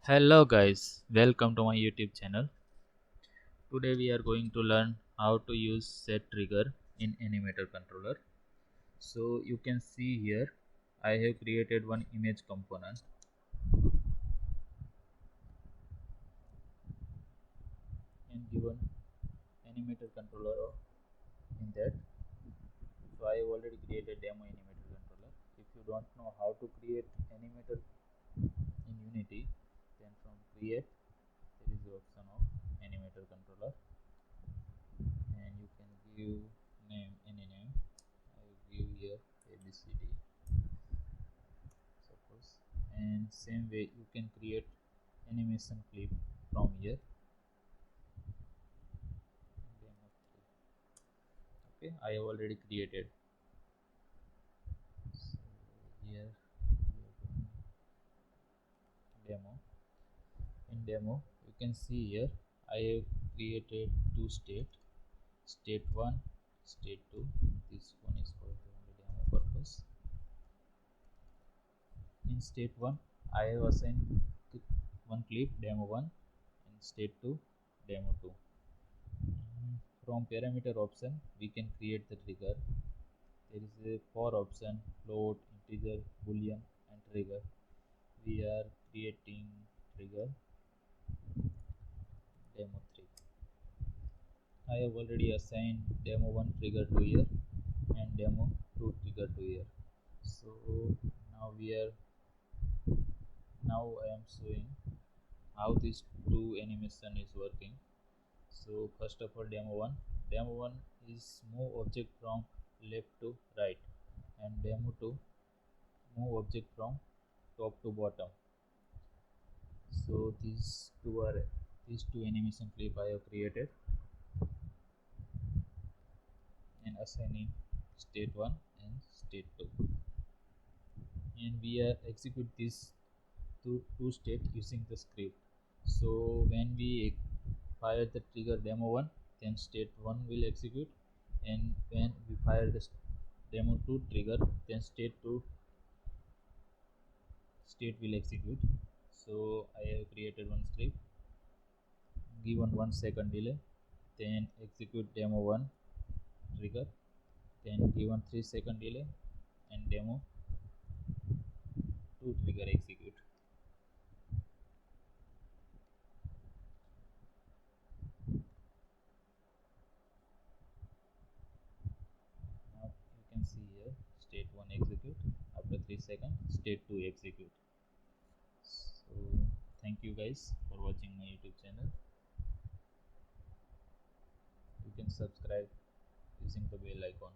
Hello guys, welcome to my YouTube channel. Today we are going to learn how to use set trigger in animator controller. So you can see here I have created one image component and given animator controller in that. So I have already created demo animator controller. If you don't know how to create animator in Unity, then from create there is the option of animator controller and you can give name any name. I will give here ABCD suppose, and same way you can create animation clip from here. Okay, I have already created. So here demo. In demo you can see here I have created two state 1, state 2. This one is for the only demo purpose. In state 1 I have assigned one clip demo 1 and state 2 demo 2. From parameter option we can create the trigger. There is a for option, float, integer, boolean and trigger. We are creating trigger demo 3. I have already assigned demo 1 trigger to here and demo 2 trigger to here. So now I am showing how this two animation is working. So first of all demo 1 is move object from left to right and demo 2 move object from top to bottom. So these two animation clip I have created and assigning state 1 and state 2, and we are execute this two state using the script. So when we fire the trigger demo 1, then state 1 will execute, and when we fire the demo 2 trigger, then state will execute. So I have created one script given 1 second delay, then execute demo 1 trigger, then given 3 second delay and demo 2 trigger execute. Now you can see here state 1 execute, after 3 seconds state 2 execute. So thank you guys for watching my YouTube channel. You can subscribe using the bell icon.